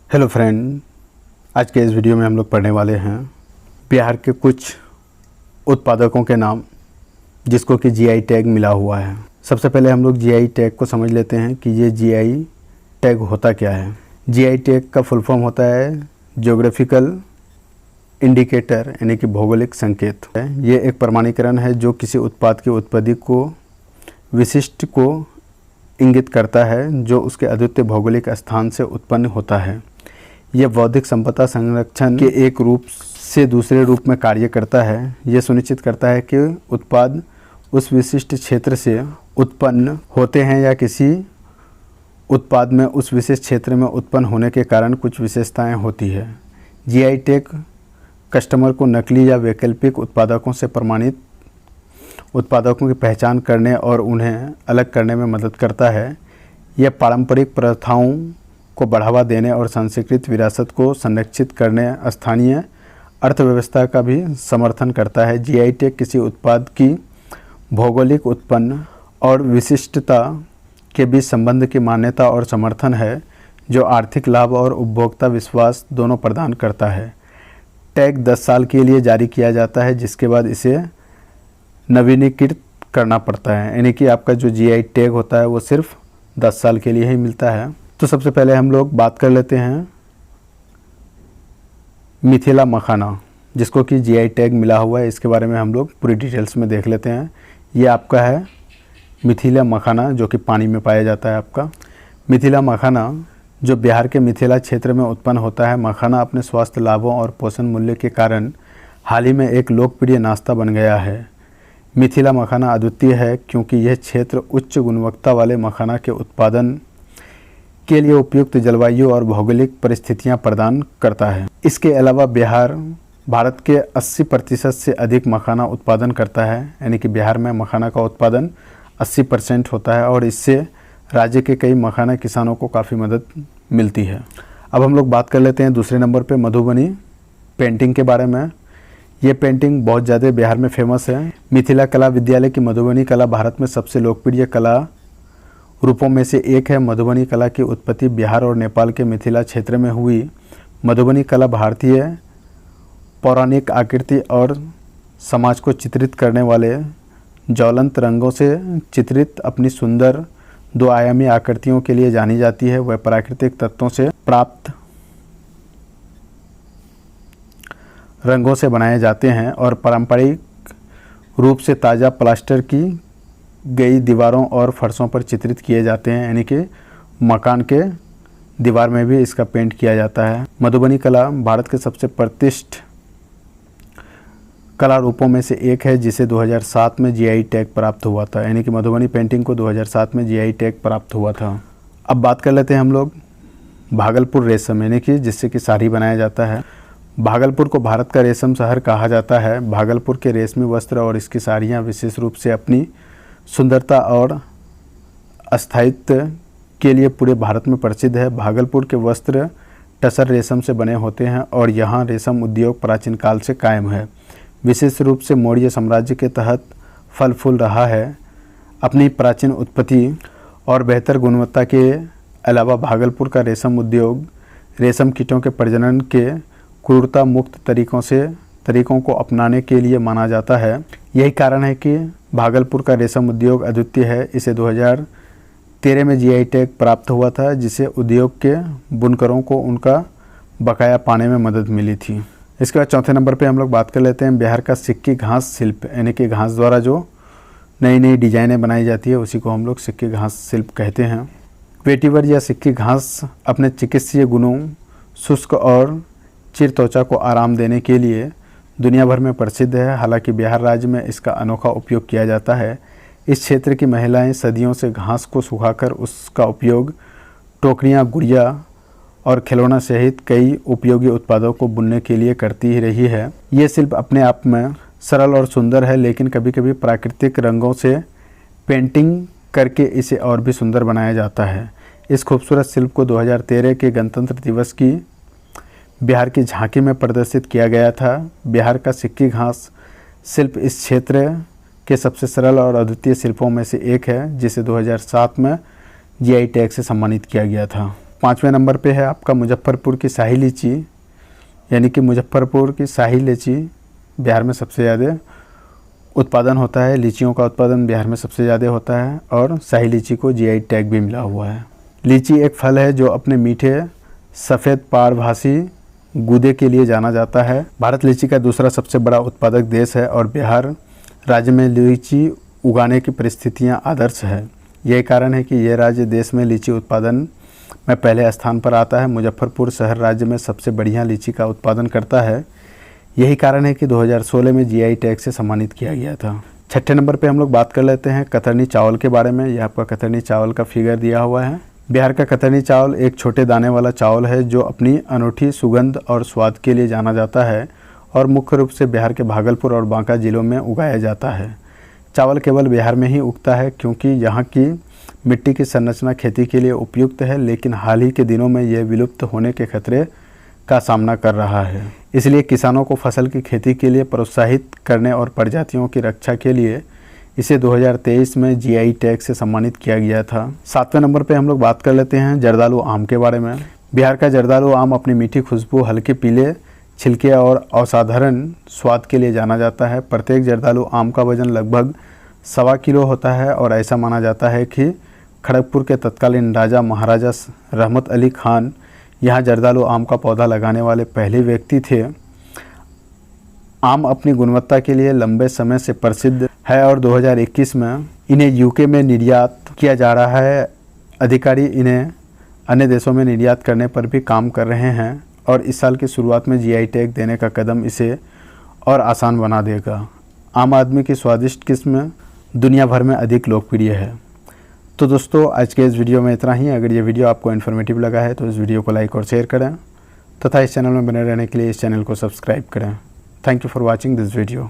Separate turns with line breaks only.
Hello friend, आज के इस वीडियो में हम लोग पढ़ने वाले हैं बिहार के कुछ उत्पादकों के नाम जिसको कि जीआई टैग मिला हुआ है। सबसे पहले हम लोग जीआई टैग को समझ लेते हैं कि ये जीआई टैग होता क्या है। जीआई टैग का फुल फॉर्म होता है ज्योग्राफिकल इंडिकेटर, यानी कि भौगोलिक संकेत है। ये एक प्रमाणीकरण है जो किसी उत्पाद की उत्पत्ति को विशिष्ट को इंगित करता है जो उसके अद्वितीय भौगोलिक स्थान से उत्पन्न होता है। यह बौद्धिक संपदा संरक्षण के एक रूप से दूसरे रूप में कार्य करता है। यह सुनिश्चित करता है कि उत्पाद उस विशिष्ट क्षेत्र से उत्पन्न होते हैं या किसी उत्पाद में उस विशेष क्षेत्र में उत्पन्न होने के कारण कुछ विशेषताएं होती है। जीआई टैग कस्टमर को नकली या वैकल्पिक उत्पादकों से प्रमाणित उत्पादकों की पहचान करने और उन्हें अलग करने में मदद करता है। यह पारंपरिक प्रथाओं को बढ़ावा देने और सांस्कृतिक विरासत को संरक्षित करने स्थानीय अर्थव्यवस्था का भी समर्थन करता है। जीआई टैग किसी उत्पाद की भौगोलिक उत्पन्न और विशिष्टता के बीच संबंध की मान्यता और समर्थन है जो आर्थिक लाभ और उपभोक्ता विश्वास दोनों प्रदान करता है। टैग 10 साल के लिए जारी किया जाता है, जिसके बाद इसे नवीनीकृत करना पड़ता है, यानी कि आपका जो जीआई टैग होता है वो सिर्फ 10 साल के लिए ही मिलता है। तो सबसे पहले हम लोग बात कर लेते हैं मिथिला मखाना, जिसको कि जीआई टैग मिला हुआ है। इसके बारे में हम लोग पूरी डिटेल्स में देख लेते हैं। ये आपका है मिथिला मखाना, जो कि पानी में पाया जाता है। आपका मिथिला मखाना जो बिहार के मिथिला क्षेत्र में उत्पन्न होता है। मखाना अपने स्वास्थ्य लाभों और पोषण मूल्य के कारण हाल ही में एक लोकप्रिय नाश्ता बन गया है। मिथिला मखाना अद्वितीय है क्योंकि यह क्षेत्र उच्च गुणवत्ता वाले मखाना के उत्पादन के लिए उपयुक्त जलवायु और भौगोलिक परिस्थितियां प्रदान करता है। इसके अलावा बिहार भारत के 80% से अधिक मखाना उत्पादन करता है, यानी कि बिहार में मखाना का उत्पादन 80% होता है और इससे राज्य के कई मखाना किसानों को काफ़ी मदद मिलती है। अब हम लोग बात कर लेते हैं दूसरे नंबर पे मधुबनी पेंटिंग के बारे में। ये पेंटिंग बहुत ज़्यादा बिहार में फेमस है। मिथिला कला विद्यालय की मधुबनी कला भारत में सबसे लोकप्रिय कला रूपों में से एक है। मधुबनी कला की उत्पत्ति बिहार और नेपाल के मिथिला क्षेत्र में हुई। मधुबनी कला भारतीय पौराणिक आकृति और समाज को चित्रित करने वाले ज्वलंत रंगों से चित्रित अपनी सुंदर 2 आयामी आकृतियों के लिए जानी जाती है। वह प्राकृतिक तत्वों से प्राप्त रंगों से बनाए जाते हैं और पारंपरिक रूप से ताज़ा प्लास्टर की गई दीवारों और फर्शों पर चित्रित किए जाते हैं, यानी कि मकान के दीवार में भी इसका पेंट किया जाता है। मधुबनी कला भारत के सबसे प्रतिष्ठित कला रूपों में से एक है जिसे 2007 में जीआई टैग प्राप्त हुआ था, यानी कि मधुबनी पेंटिंग को 2007 में जीआई टैग प्राप्त हुआ था। अब बात कर लेते हैं हम लोग भागलपुर रेशम, यानी कि जिससे कि साड़ी बनाया जाता है। भागलपुर को भारत का रेशम शहर कहा जाता है। भागलपुर के रेशमी वस्त्र और इसकी साड़ियाँ विशेष रूप से अपनी सुंदरता और अस्थायित्व के लिए पूरे भारत में प्रसिद्ध है। भागलपुर के वस्त्र टसर रेशम से बने होते हैं और यहाँ रेशम उद्योग प्राचीन काल से कायम है। विशेष रूप से मौर्य साम्राज्य के तहत फल फूल रहा है। अपनी प्राचीन उत्पत्ति और बेहतर गुणवत्ता के अलावा भागलपुर का रेशम उद्योग रेशम कीटों के प्रजनन के क्रूरता मुक्त तरीकों को अपनाने के लिए माना जाता है। यही कारण है कि भागलपुर का रेशम उद्योग अद्वितीय है। इसे 2013 में जीआई टैग प्राप्त हुआ था, जिसे उद्योग के बुनकरों को उनका बकाया पाने में मदद मिली थी। इसके बाद चौथे नंबर पे हम लोग बात कर लेते हैं बिहार का सिक्की घास शिल्प, यानी कि घास द्वारा जो नई नई डिजाइनें बनाई जाती है उसी को हम लोग सिक्की घास शिल्प कहते हैं। वेटिवर या सिक्की घास अपने चिकित्सीय गुणों, शुष्क और चिर त्वचा को आराम देने के लिए दुनिया भर में प्रसिद्ध है। हालांकि बिहार राज्य में इसका अनोखा उपयोग किया जाता है। इस क्षेत्र की महिलाएं सदियों से घास को सुखाकर उसका उपयोग टोकरियां, गुड़िया और खिलौना सहित कई उपयोगी उत्पादों को बुनने के लिए करती ही रही है। ये शिल्प अपने आप में सरल और सुंदर है, लेकिन कभी कभी प्राकृतिक रंगों से पेंटिंग करके इसे और भी सुंदर बनाया जाता है। इस खूबसूरत शिल्प को 2013 के गणतंत्र दिवस की बिहार की झांकी में प्रदर्शित किया गया था। बिहार का सिक्की घास शिल्प इस क्षेत्र के सबसे सरल और अद्वितीय शिल्पों में से एक है, जिसे 2007 में जीआई टैग से सम्मानित किया गया था। 5वें नंबर पे है आपका मुजफ्फरपुर की शाही लीची, यानी कि मुजफ्फरपुर की शाही लीची बिहार में सबसे ज़्यादा उत्पादन होता है। लीचियों का उत्पादन बिहार में सबसे ज़्यादा होता है और शाही लीची को जीआई टैग भी मिला हुआ है। लीची एक फल है जो अपने मीठे सफ़ेद पारभासी गूदे के लिए जाना जाता है। भारत लीची का दूसरा सबसे बड़ा उत्पादक देश है और बिहार राज्य में लीची उगाने की परिस्थितियां आदर्श है। यही कारण है कि यह राज्य देश में लीची उत्पादन में पहले स्थान पर आता है। मुजफ्फरपुर शहर राज्य में सबसे बढ़िया लीची का उत्पादन करता है। यही कारण है कि 2016 में जीआई टैग से सम्मानित किया गया था। 6ठे नंबर पे हम लोग बात कर लेते हैं कतरनी चावल के बारे में। यह आपका कतरनी चावल का फिगर दिया हुआ है। बिहार का कतरनी चावल एक छोटे दाने वाला चावल है जो अपनी अनूठी सुगंध और स्वाद के लिए जाना जाता है और मुख्य रूप से बिहार के भागलपुर और बांका जिलों में उगाया जाता है। चावल केवल बिहार में ही उगता है क्योंकि यहाँ की मिट्टी की संरचना खेती के लिए उपयुक्त है, लेकिन हाल ही के दिनों में यह विलुप्त होने के खतरे का सामना कर रहा है। इसलिए किसानों को फसल की खेती के लिए प्रोत्साहित करने और प्रजातियों की रक्षा के लिए इसे 2023 में जीआई टैग से सम्मानित किया गया था। 7वें नंबर पे हम लोग बात कर लेते हैं जर्दालू आम के बारे में। बिहार का जर्दालू आम अपनी मीठी खुशबू, हल्के पीले छिलके और असाधारण स्वाद के लिए जाना जाता है। प्रत्येक जर्दालू आम का वजन लगभग 1.25 किलो होता है और ऐसा माना जाता है कि खड़गपुर के तत्कालीन राजा महाराजा रहमत अली खान यहाँ जर्दालू आम का पौधा लगाने वाले पहले व्यक्ति थे। आम अपनी गुणवत्ता के लिए लंबे समय से प्रसिद्ध है और 2021 में इन्हें यूके में निर्यात किया जा रहा है। अधिकारी इन्हें अन्य देशों में निर्यात करने पर भी काम कर रहे हैं और इस साल की शुरुआत में जीआई टैग देने का कदम इसे और आसान बना देगा। आम आदमी की स्वादिष्ट किस्म दुनिया भर में अधिक लोकप्रिय है। तो दोस्तों, आज के इस वीडियो में इतना ही। अगर ये वीडियो आपको इन्फॉर्मेटिव लगा है तो इस वीडियो को लाइक और शेयर करें तथा इस चैनल में बने रहने के लिए इस चैनल को सब्सक्राइब करें। Thank you for watching this video.